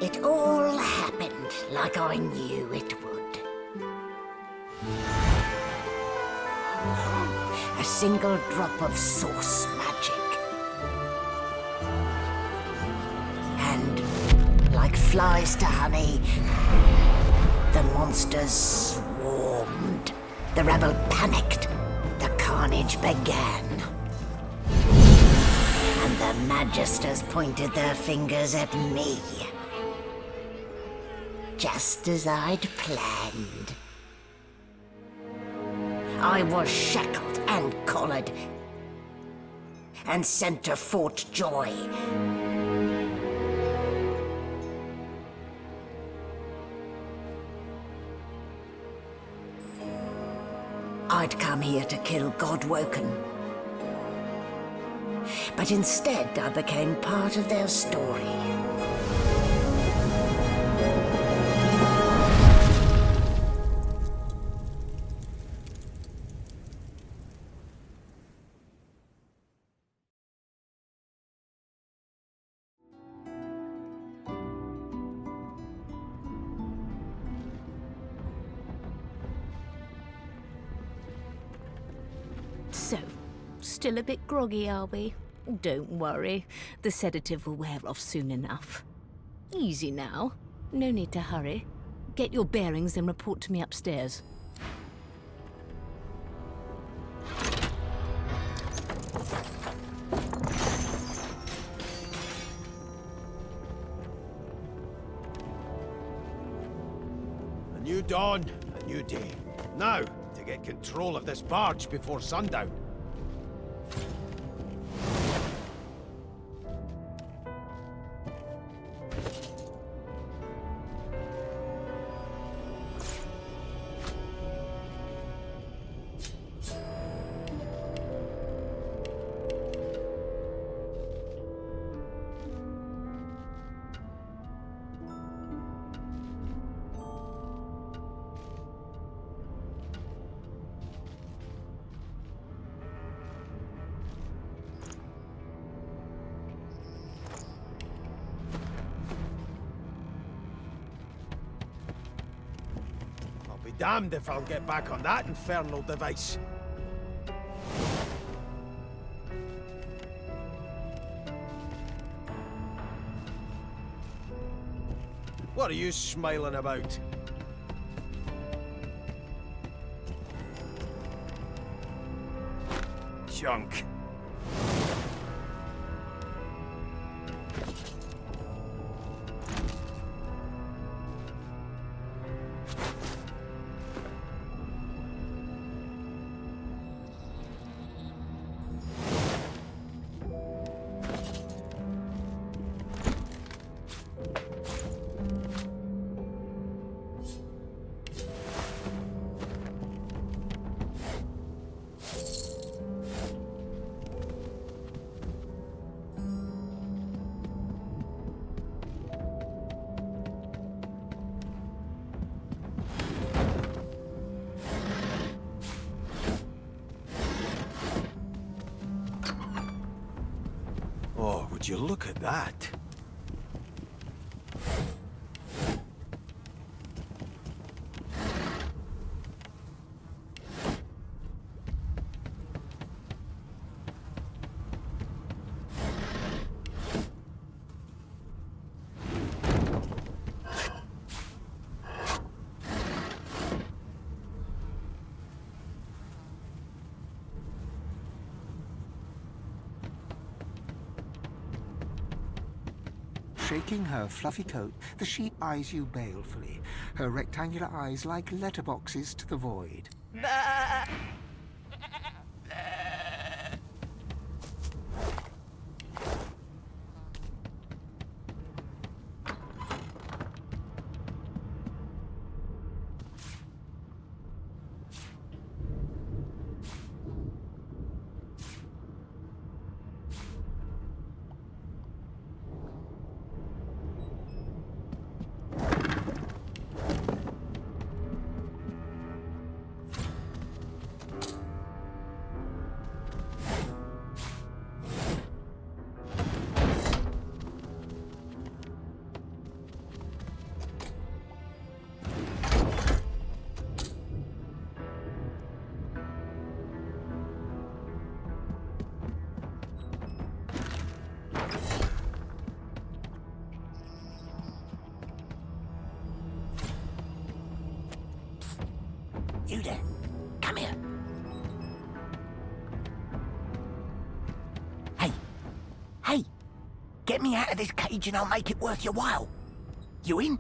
It all happened like I knew it would. A single drop of source magic. And, like flies to honey, the monsters swarmed. The rebel panicked. The carnage began. And the Magisters pointed their fingers at me. Just as I'd planned. I was shackled and collared, and sent to Fort Joy. I'd come here to kill Godwoken. But instead, I became part of their story. So, still a bit groggy, are we? Don't worry, the sedative will wear off soon enough. Easy now, no need to hurry. Get your bearings and report to me upstairs. A new dawn, a new day. Now, to get control of this barge before sundown. Damned if I'll get back on that infernal device. What are you smiling about? Junk. Oh, would you look at that? Shaking her fluffy coat, the sheep eyes you balefully, her rectangular eyes like letterboxes to the void. You there. Come here. Hey. Hey. Get me out of this cage and I'll make it worth your while. You in?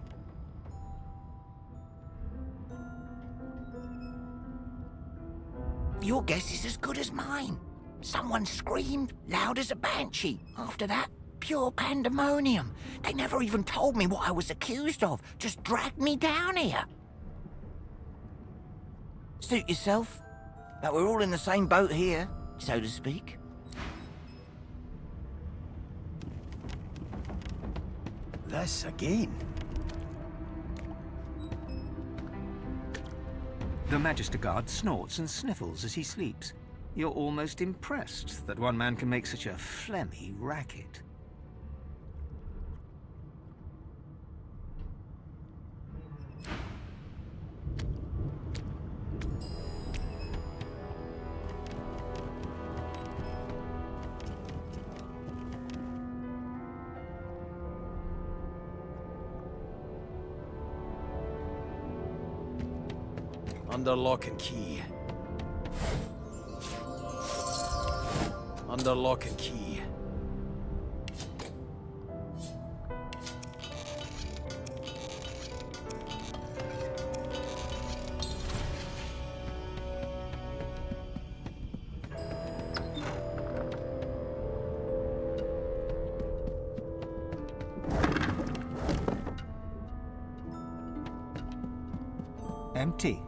Your guess is as good as mine. Someone screamed loud as a banshee. After that, pure pandemonium. They never even told me what I was accused of. Just dragged me down here. Suit yourself. But we're all in the same boat here, so to speak. This again. The Magister Guard snorts and sniffles as he sleeps. You're almost impressed that one man can make such a phlegmy racket. Under lock and key. Under lock and key. Empty.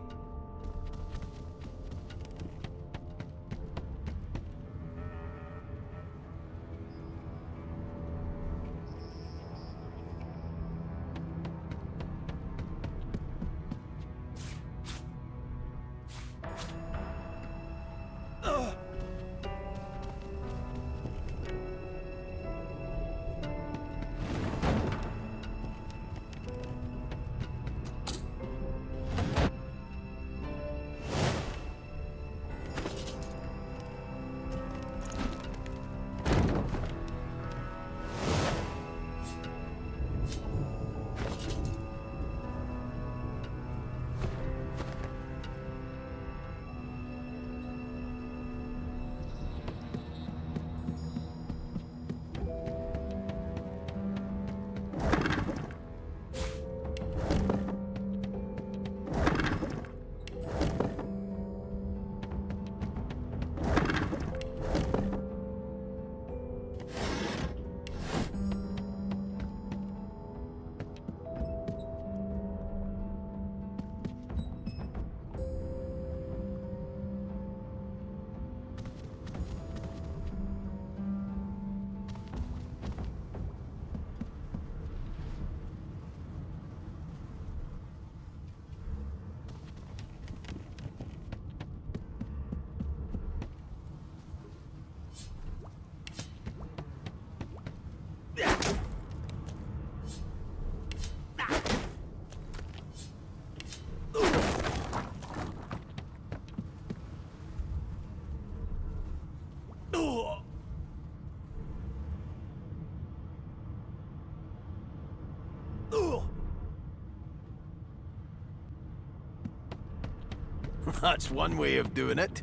That's one way of doing it.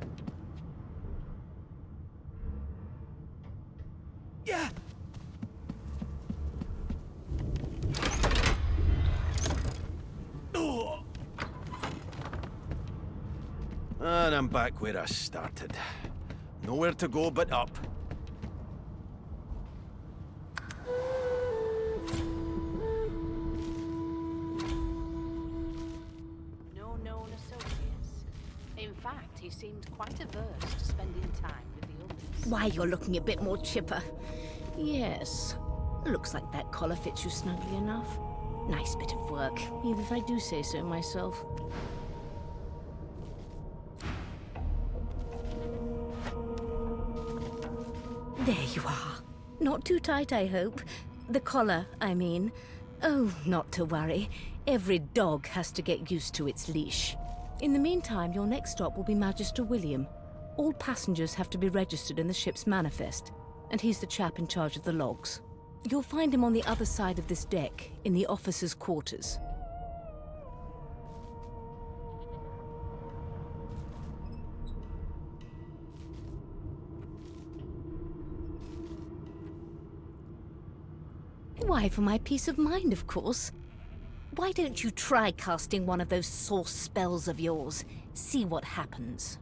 Yeah. And I'm back where I started. Nowhere to go but up. No known associates. In fact, he seemed quite averse to spending time with the others. Why, you're looking a bit more chipper. Yes. Looks like that collar fits you snugly enough. Nice bit of work, even if I do say so myself. There you are. Not too tight, I hope. The collar, I mean. Oh, not to worry. Every dog has to get used to its leash. In the meantime, your next stop will be Magister William. All passengers have to be registered in the ship's manifest, and he's the chap in charge of the logs. You'll find him on the other side of this deck, in the officers' quarters. Why, for my peace of mind, of course. Why don't you try casting one of those source spells of yours? See what happens.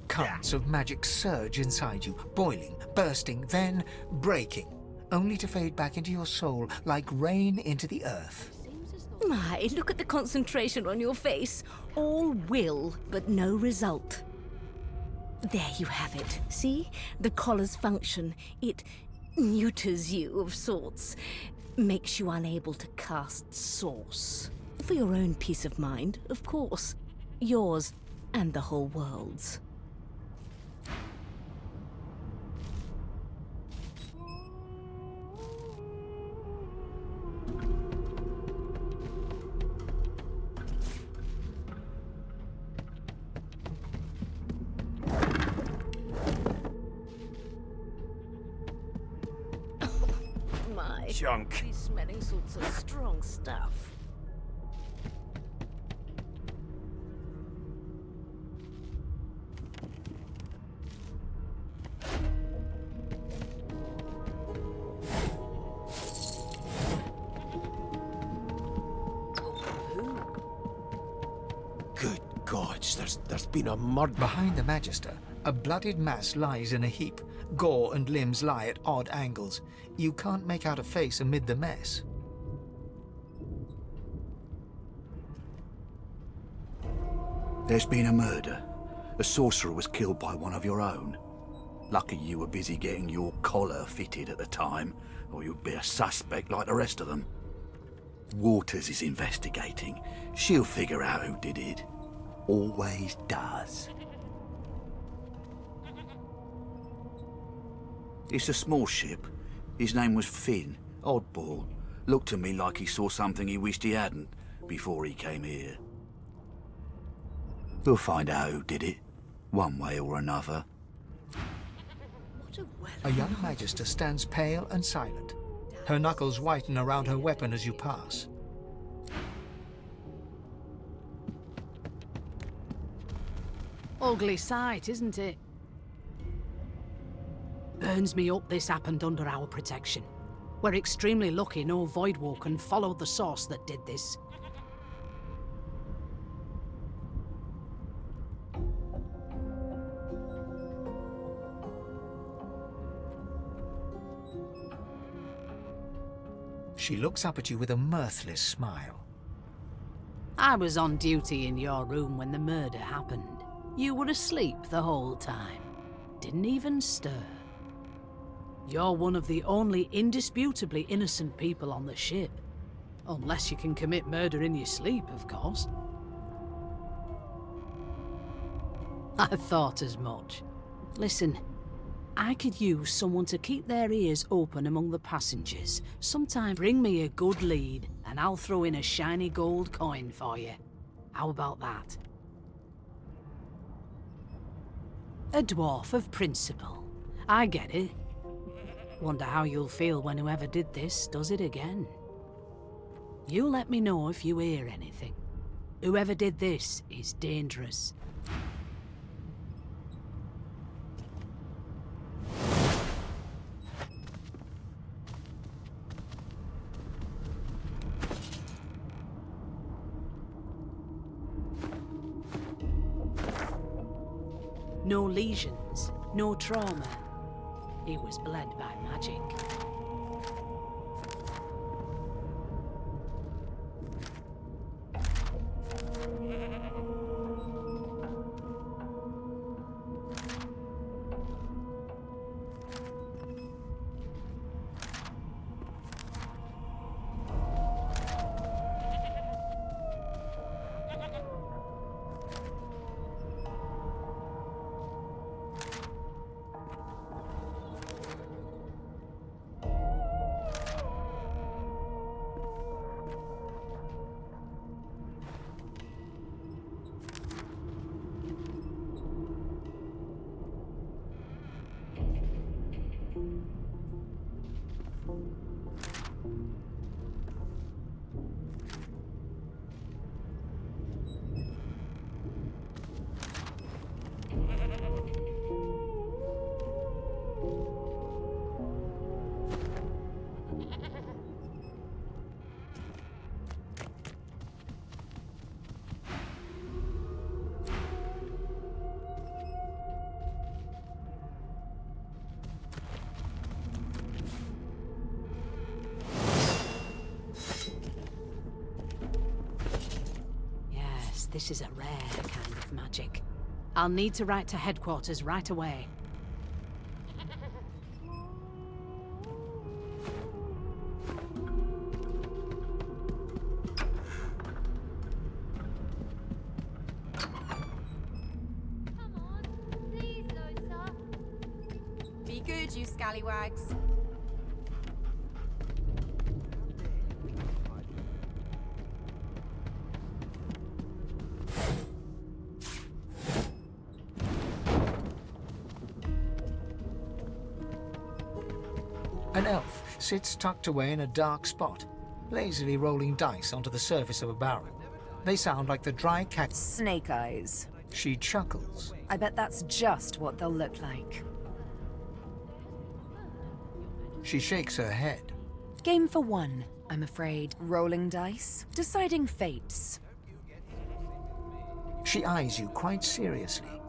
Currents of magic surge inside you, boiling, bursting, then breaking, only to fade back into your soul like rain into the earth. My, look at the concentration on your face. All will, but no result. There you have it. See? The collar's function. It neuters you of sorts. Makes you unable to cast source. For your own peace of mind, of course. Yours and the whole world's. My, Junk. he's smelling sorts of strong stuff. Good gods, there's been a murder. Behind the Magister, a bloodied mass lies in a heap. Gore and limbs lie at odd angles. You can't make out a face amid the mess. There's been a murder. A sorcerer was killed by one of your own. Lucky you were busy getting your collar fitted at the time, or you'd be a suspect like the rest of them. Waters is investigating. She'll figure out who did it. Always does. It's a small ship. His name was Finn. Oddball. Looked to me like he saw something he wished he hadn't before he came here. We'll find out who did it, one way or another. A young Magister stands pale and silent. Her knuckles whiten around her weapon as you pass. Ugly sight, isn't it? Burns me up this happened under our protection. We're extremely lucky no Voidwalker followed the source that did this. She looks up at you with a mirthless smile. I was on duty in your room when the murder happened. You were asleep the whole time. Didn't even stir. You're one of the only indisputably innocent people on the ship. Unless you can commit murder in your sleep, of course. I thought as much. Listen, I could use someone to keep their ears open among the passengers. Sometime bring me a good lead, and I'll throw in a shiny gold coin for you. How about that? A dwarf of principle. I get it. Wonder how you'll feel when whoever did this does it again. You let me know if you hear anything. Whoever did this is dangerous. No lesions, no trauma. He was bled by magic. this is a rare kind of magic. I'll need to write to headquarters right away. Be good, you scallywags. An elf sits tucked away in a dark spot, lazily rolling dice onto the surface of a barrel. They sound like the dry cat. Snake eyes. She chuckles. I bet that's just what they'll look like. She shakes her head. Game for one, I'm afraid. Rolling dice, deciding fates. She eyes you quite seriously.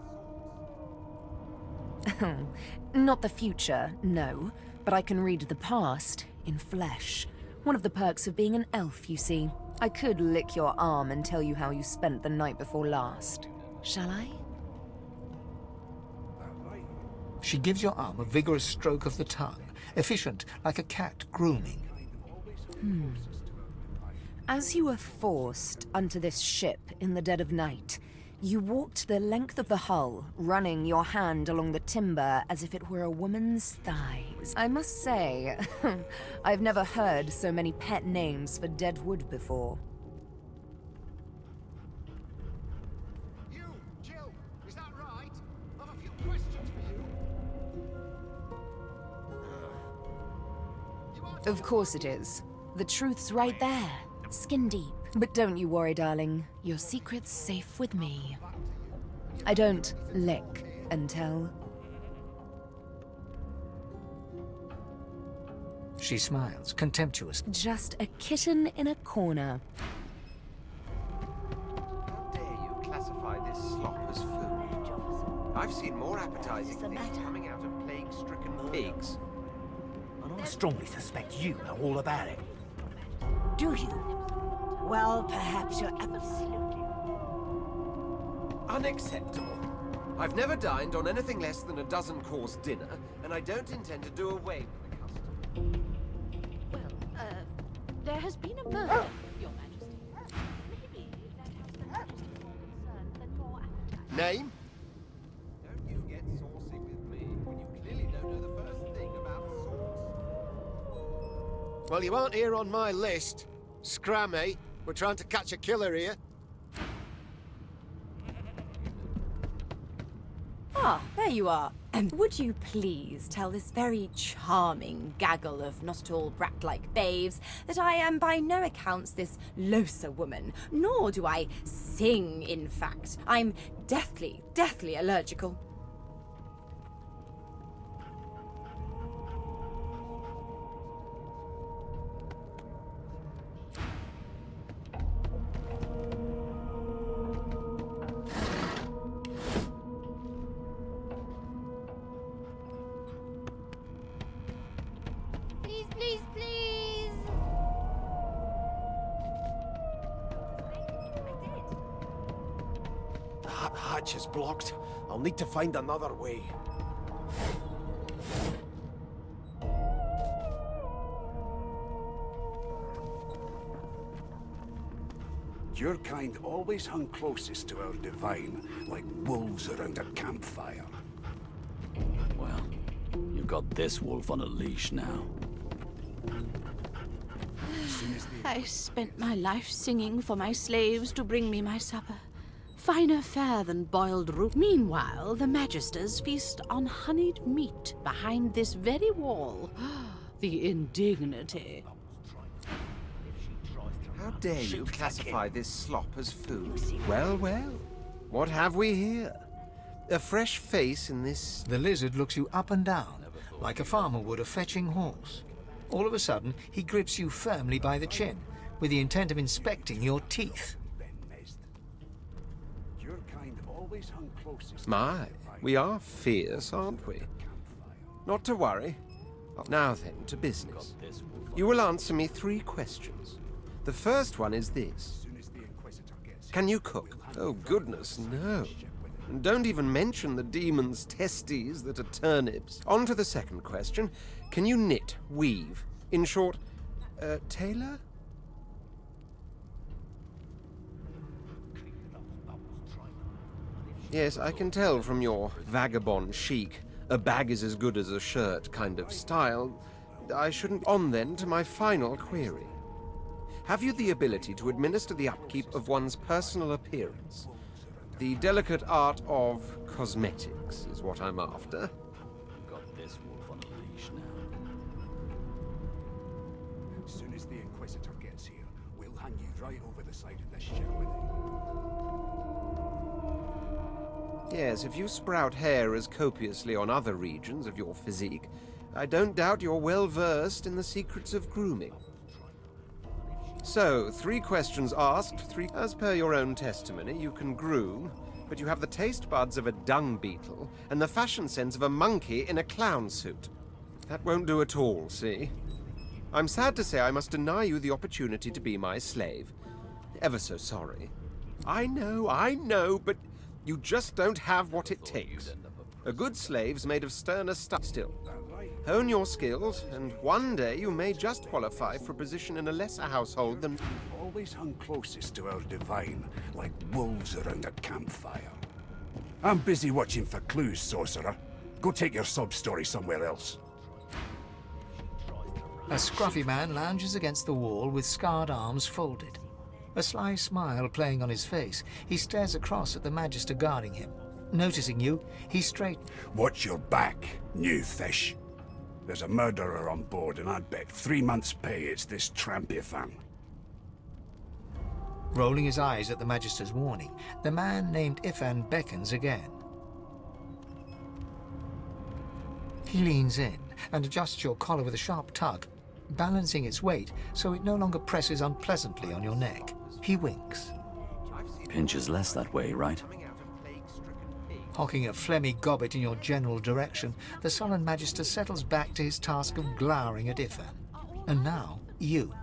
Not the future, no. But I can read the past in flesh. One of the perks of being an elf, you see. I could lick your arm and tell you how you spent the night before last. Shall I? She gives your arm a vigorous stroke of the tongue, efficient like a cat grooming. As you were forced onto this ship in the dead of night, you walked the length of the hull, running your hand along the timber as if it were a woman's thighs. I must say, I've never heard so many pet names for dead wood before. You, Jill, is that right? I've a few questions for you. Of course it is. The truth's right there, skin deep. But don't you worry, darling. Your secret's safe with me. I don't lick and tell. She smiles, contemptuous. Just a kitten in a corner. How dare you classify this slop as food? I've seen more appetizing things coming out of plague-stricken pigs. And I strongly suspect you know all about it. Do you? Well, perhaps you're absolutely... Unacceptable. I've never dined on anything less than a dozen-course dinner, and I don't intend to do away with the custom. Well, there has been a murder, Your Majesty. Maybe if that has the Majesty more concerned than your appetite. Name? Don't you get saucy with me when you clearly don't know the first thing about sauce. Well, you aren't here on my list. Scram, eh? We're trying to catch a killer here. Ah, there you are. Would you please tell this very charming gaggle of not-at-all brat-like babes that I am by no accounts this loser woman, nor do I sing, in fact. I'm deathly allergical. Please! The hatch is blocked. I'll need to find another way. Your kind always hung closest to our divine, like wolves around a campfire. Well, you've got this wolf on a leash now. I spent my life singing for my slaves to bring me my supper. Finer fare than boiled root. Meanwhile, the Magisters feast on honeyed meat behind this very wall. The indignity. How dare you classify this slop as food? Well, well. What have we here? A fresh face in this... The lizard looks you up and down, like a farmer would a fetching horse. All of a sudden, he grips you firmly by the chin, with the intent of inspecting your teeth. Your kind always hung closest. My, we are fierce, aren't we? Not to worry. Now then, to business. You will answer me 3 questions. The first one is this. Can you cook? Oh, goodness, no. And don't even mention the demon's testes that are turnips. On to the second question. Can you knit, weave? In short, tailor? Yes, I can tell from your vagabond chic, a bag is as good as a shirt kind of style. I shouldn't on then to my final query. Have you the ability to administer the upkeep of one's personal appearance? The delicate art of cosmetics is what I'm after. Got this wolf on a leash now. As soon as the Inquisitor gets here, we'll hang you right over the side of this ship with it. Yes, if you sprout hair as copiously on other regions of your physique, I don't doubt you're well versed in the secrets of grooming. So, 3 questions asked, 3... As per your own testimony, you can groom, but you have the taste buds of a dung beetle and the fashion sense of a monkey in a clown suit. That won't do at all, see? I'm sad to say I must deny you the opportunity to be my slave. Ever so sorry. I know, but you just don't have what it takes. A good slave's made of sterner stuff still. Hone your skills, and one day you may just qualify for a position in a lesser household than... Always hung closest to our divine, like wolves around a campfire. I'm busy watching for clues, sorcerer. Go take your sob story somewhere else. A scruffy man lounges against the wall with scarred arms folded. A sly smile playing on his face, he stares across at the Magister guarding him. Noticing you, he straightens. Watch your back, new fish. There's a murderer on board, and I'd bet 3 months' pay it's this trampy fan. Rolling his eyes at the Magister's warning, the man named Ifan beckons again. He leans in and adjusts your collar with a sharp tug, balancing its weight so it no longer presses unpleasantly on your neck. He winks. Pinches less that way, right? Hocking a phlegmy gobbet in your general direction, the sullen Magister settles back to his task of glowering at Ifan. And now, you.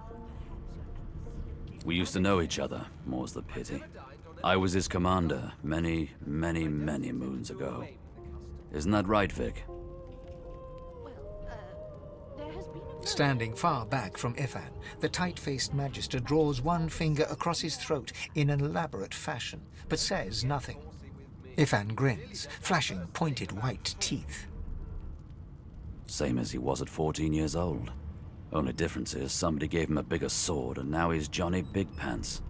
We used to know each other, more's the pity. I was his commander many, many, many moons ago. Isn't that right, Vic? Standing far back from Ifan, the tight-faced Magister draws one finger across his throat in an elaborate fashion, but says nothing. Ifan grins, flashing pointed white teeth. Same as he was at 14 years old. Only difference is somebody gave him a bigger sword and now he's Johnny Big Pants.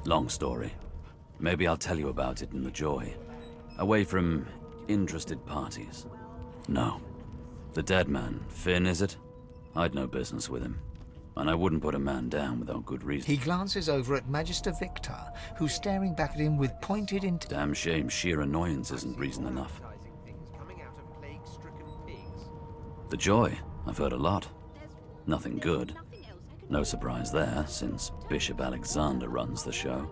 Long story. Maybe I'll tell you about it in the Joy. Away from interested parties. No. The dead man, Finn, is it? I'd no business with him. And I wouldn't put a man down without good reason. He glances over at Magister Victor, who's staring back at him with pointed Damn shame sheer annoyance isn't reason enough. The Joy, I've heard a lot. Nothing good. No surprise there, since Bishop Alexander runs the show.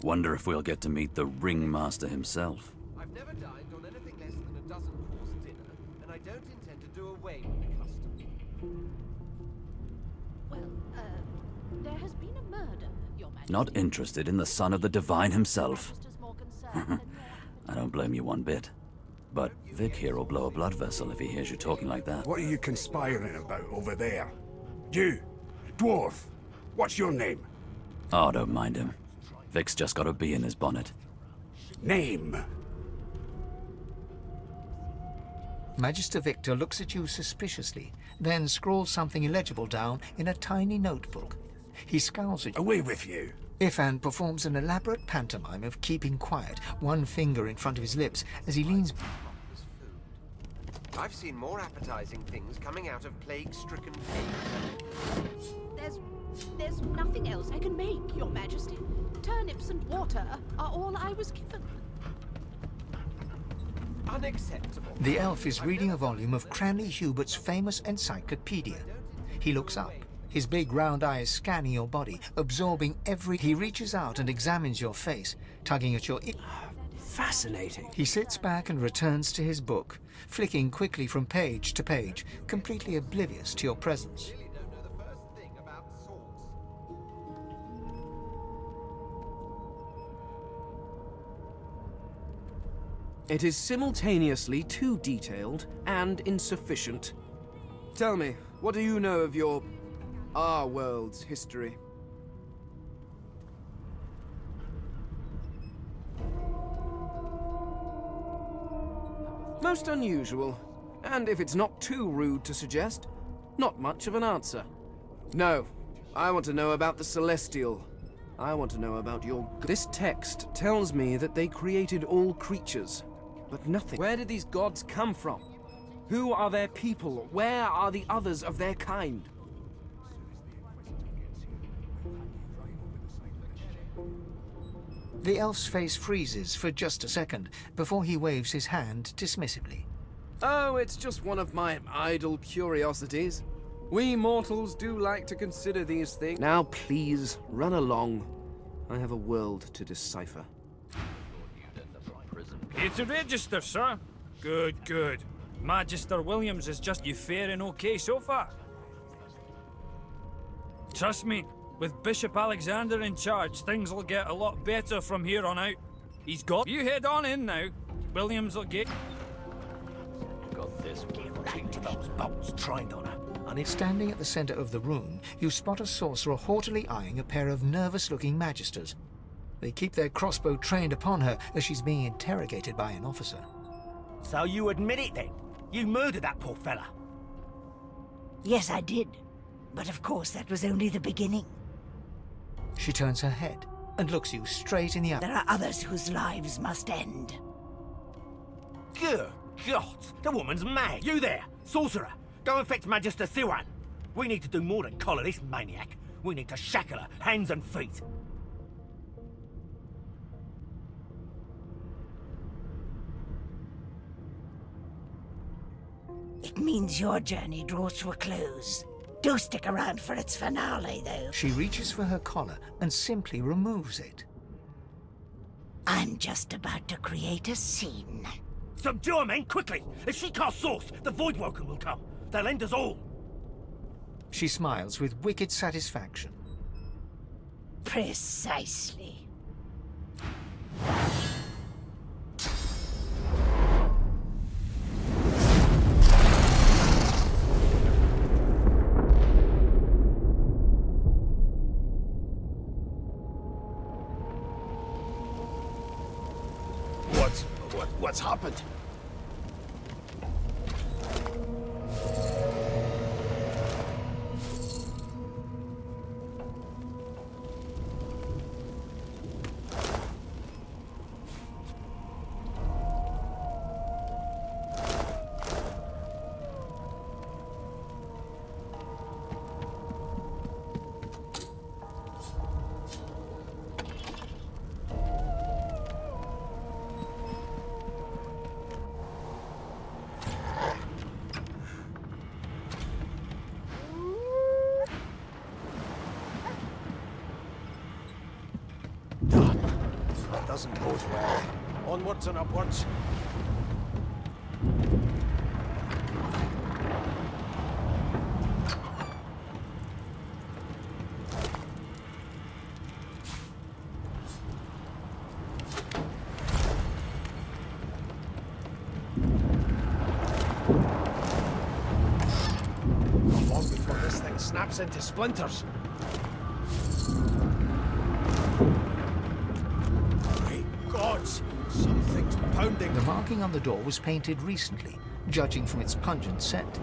Wonder if we'll get to meet the ringmaster himself. I've never dined on anything less than a dozen-course dinner, and I don't intend to do away with the custom. Well, there has been a murder, Your Majesty. Not interested in the son of the divine himself. I don't blame you one bit. But Vic here will blow a blood vessel if he hears you talking like that. What are you conspiring about over there? You, dwarf, what's your name? Oh, don't mind him. Vic's just got a bee in his bonnet. Name? Magister Victor looks at you suspiciously, then scrawls something illegible down in a tiny notebook. He scowls at you. Away with you. Ifan performs an elaborate pantomime of keeping quiet, one finger in front of his lips as he leans... I've seen more appetizing things coming out of plague-stricken pigs. There's nothing else I can make, Your Majesty. Turnips and water are all I was given. Unacceptable. The elf is reading a volume of Cranley Hubert's famous encyclopedia. He looks up, his big round eyes scanning your body, absorbing every... He reaches out and examines your face, tugging at your... Fascinating. He sits back and returns to his book, flicking quickly from page to page, completely oblivious to your presence. It is simultaneously too detailed and insufficient. Tell me, what do you know of our world's history? Most unusual, and if it's not too rude to suggest, not much of an answer. No, I want to know about the Celestial. I want to know about your... This text tells me that they created all creatures, but nothing. Where did these gods come from? Who are their people? Where are the others of their kind? The elf's face freezes for just a second before he waves his hand dismissively. Oh, it's just one of my idle curiosities. We mortals do like to consider these things. Now please, run along. I have a world to decipher. It's a register, sir. Good, good. Magister Williams is just you faring okay so far. Trust me, with Bishop Alexander in charge, things will get a lot better from here on out. He's got... You head on in now. Williams will get... Got this. Get back to those bolts trained on her. Standing at the center of the room, you spot a sorcerer haughtily eyeing a pair of nervous-looking magisters. They keep their crossbow trained upon her as she's being interrogated by an officer. So you admit it then? You murdered that poor fella? Yes, I did. But of course, that was only the beginning. She turns her head and looks you straight in the eye. There are others whose lives must end. Good God! The woman's mad! You there! Sorcerer! Go and fetch Magister Siwan! We need to do more than collar this maniac. We need to shackle her, hands and feet. It means your journey draws to a close. Do stick around for its finale, though. She reaches for her collar and simply removes it. I'm just about to create a scene. Subdue her, men, quickly! If she casts Source, the Voidwoken will come. They'll end us all. She smiles with wicked satisfaction. Precisely. What's happened? Doesn't bode well. Onwards and upwards. Not long before this thing snaps into splinters. Something's pounding. The marking on the door was painted recently, judging from its pungent scent.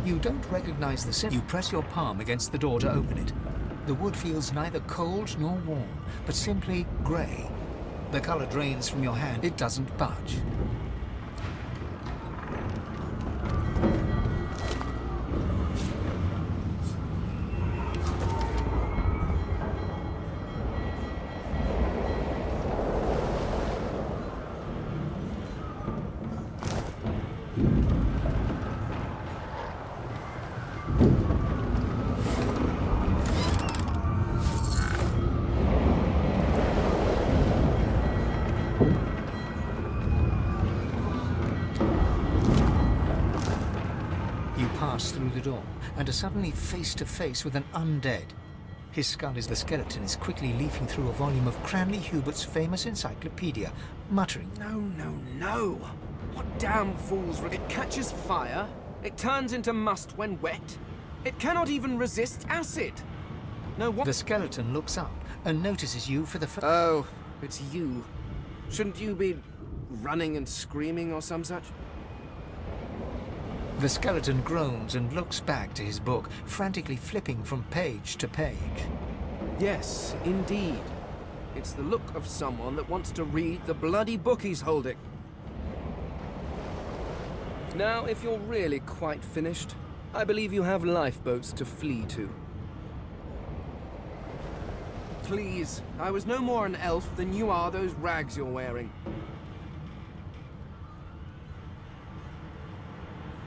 You don't recognize the scent. You press your palm against the door to open it. The wood feels neither cold nor warm, but simply grey. The color drains from your hand. It doesn't budge. through the door and are suddenly face to face with an undead. His skull is the skeleton is quickly leafing through a volume of Cranley Hubert's famous encyclopedia, muttering, No, no, no! What damn fools! It catches fire, it turns into must when wet, it cannot even resist acid! No, what? The skeleton looks up and notices you for the first... Oh, it's you. Shouldn't you be running and screaming or some such? The skeleton groans and looks back to his book, frantically flipping from page to page. Yes, indeed. It's the look of someone that wants to read the bloody book he's holding. Now, if you're really quite finished, I believe you have lifeboats to flee to. Please, I was no more an elf than you are those rags you're wearing.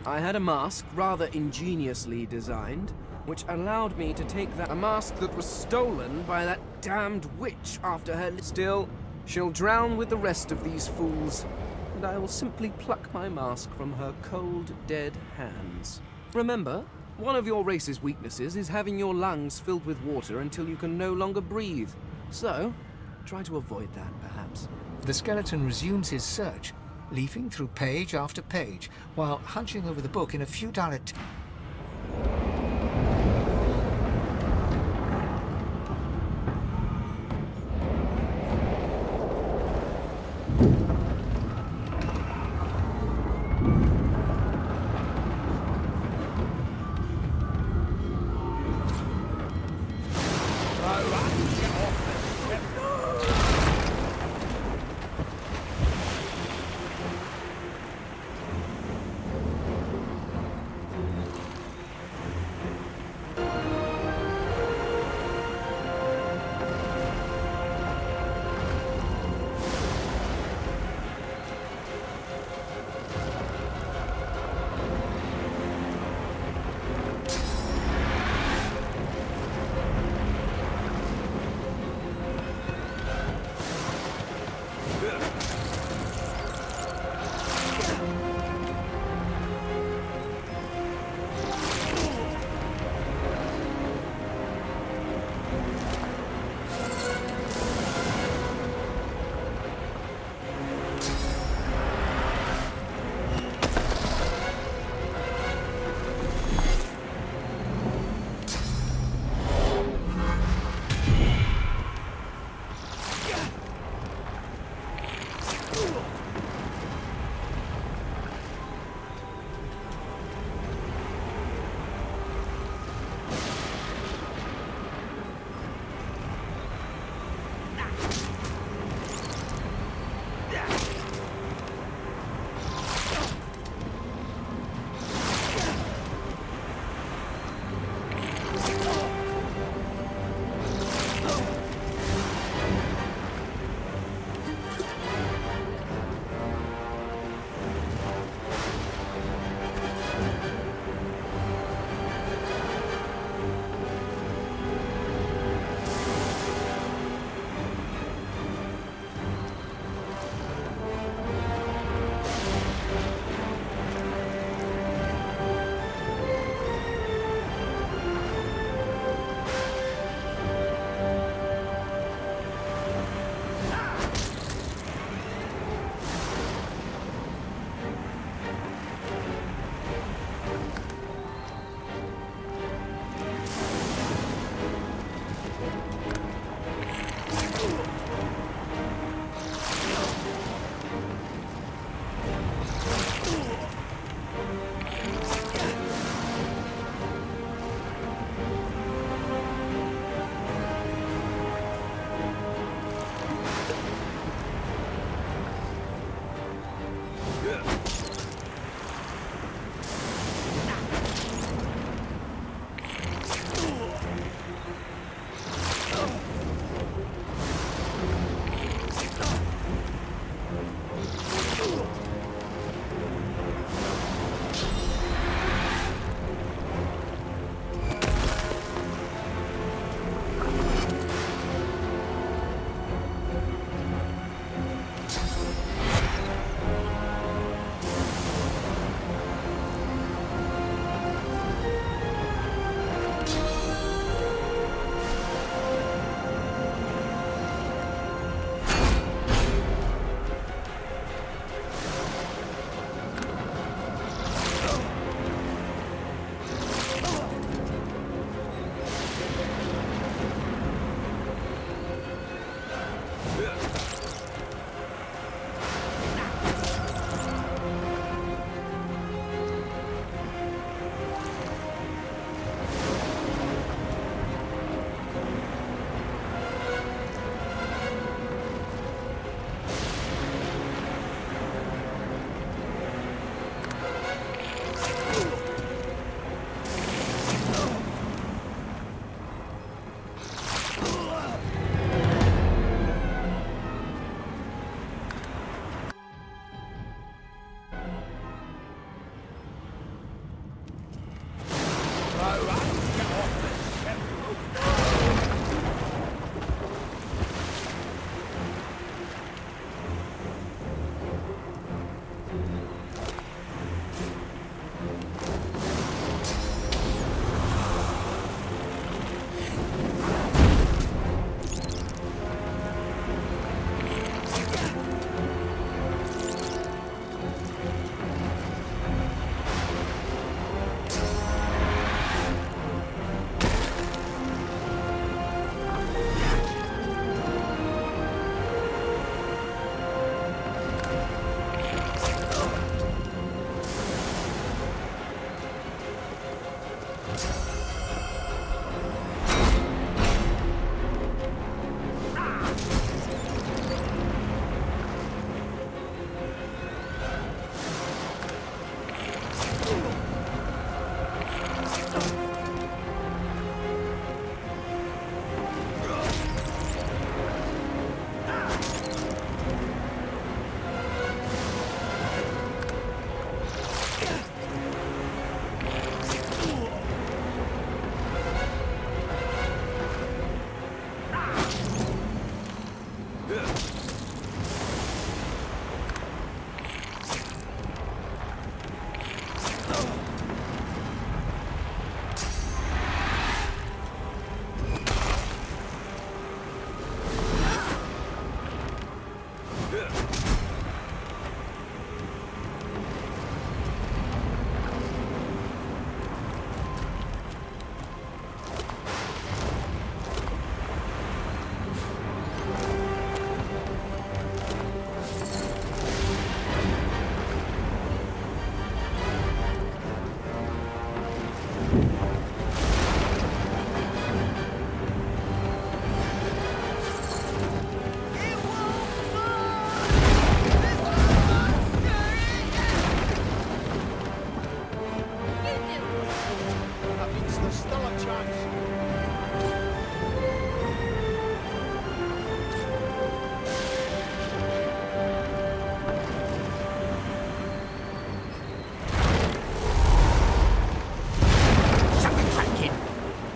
I had a mask, rather ingeniously designed, which allowed me to take a mask that was stolen by that damned witch after her. Still, she'll drown with the rest of these fools, and I will simply pluck my mask from her cold, dead hands. Remember, one of your race's weaknesses is having your lungs filled with water until you can no longer breathe. So, try to avoid that, perhaps. The skeleton resumes his search, leafing through page after page, while hunching over the book in a futile attempt.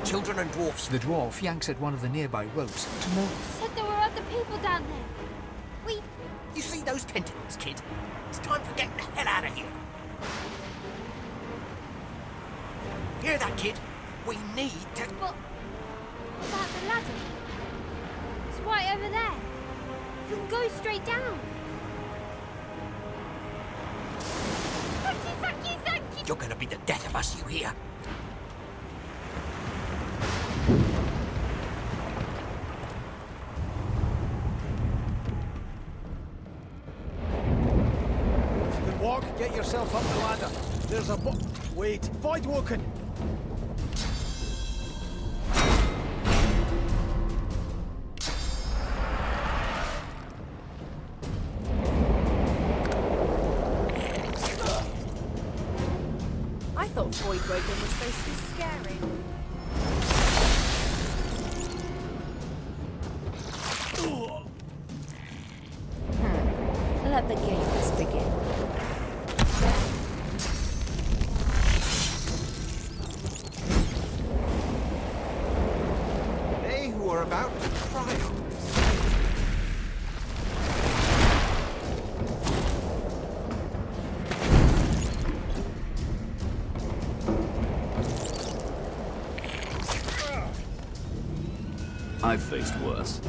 Children and dwarfs. The dwarf yanks at one of the nearby ropes to move. Said there were other people down there. We... You see those tentacles, kid? It's time for getting the hell out of here. Hear that, kid? We need to... What about the ladder? It's right over there. You can go straight down. Thank you, thank you, thank you! You're gonna be the death of us, you hear? Get yourself up the ladder. There's a Wait, Voidwoken! I thought Voidwoken was supposed to be scary. Let the games begin. They who are about to triumph. I've faced worse.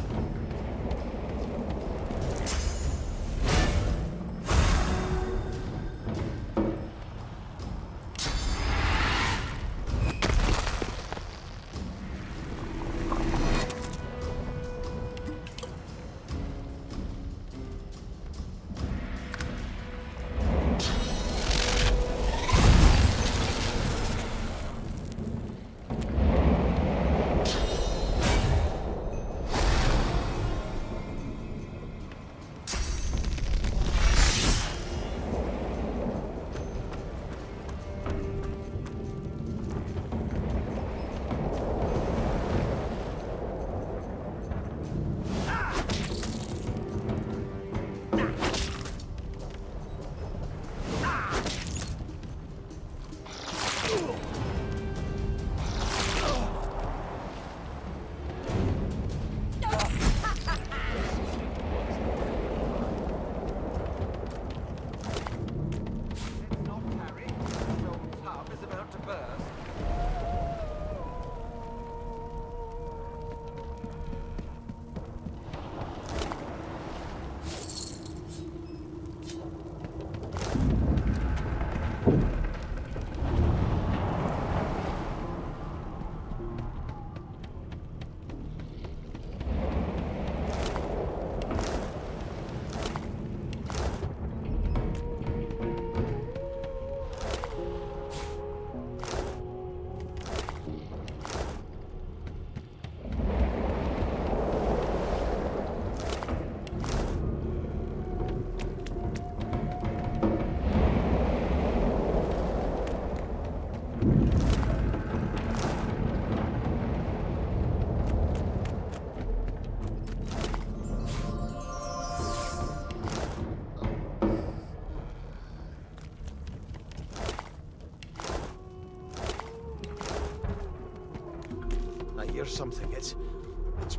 something. It's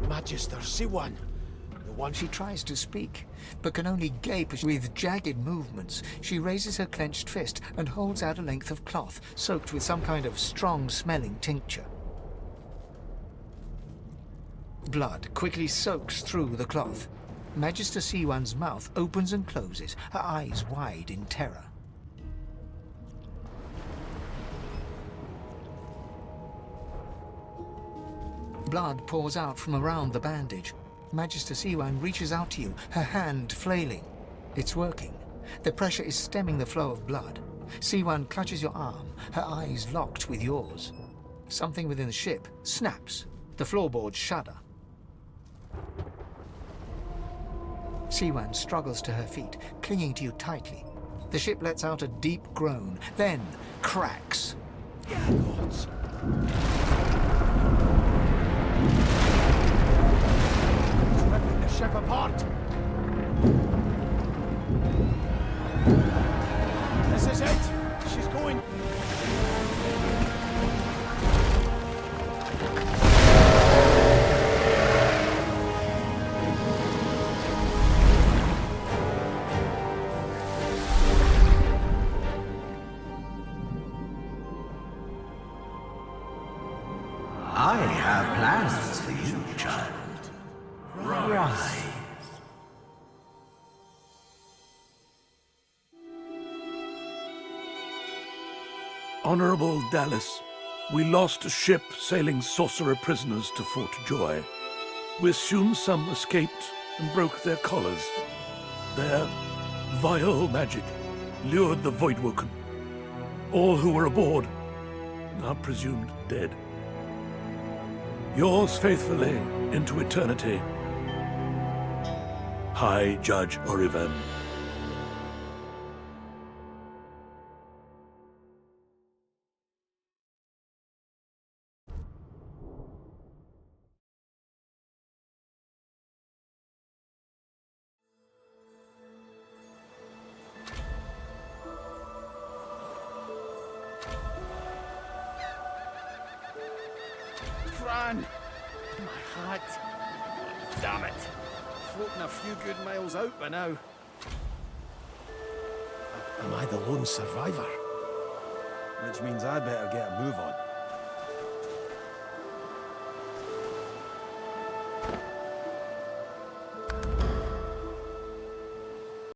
Magister Siwan. The one She tries to speak, but can only gape as with jagged movements. She raises her clenched fist and holds out a length of cloth, soaked with some kind of strong-smelling tincture. Blood quickly soaks through the cloth. Magister Siwan's mouth opens and closes, her eyes wide in terror. Blood pours out from around the bandage. Magister Siwan reaches out to you, her hand flailing. It's working. The pressure is stemming the flow of blood. Siwan clutches your arm, her eyes locked with yours. Something within the ship snaps. The floorboards shudder. Siwan struggles to her feet, clinging to you tightly. The ship lets out a deep groan, then cracks. gods. It's ripping the ship apart. This is it. She's going. I have plans for you, child. Rise. Honorable Dallas, we lost a ship sailing sorcerer prisoners to Fort Joy. We assume some escaped and broke their collars. Their vile magic lured the Voidwoken. All who were aboard are presumed dead. Yours faithfully into eternity, High Judge Orivan. Fran! My hat. Damn it. Floating a few good miles out by now. Am I the lone survivor? Which means I better get a move on.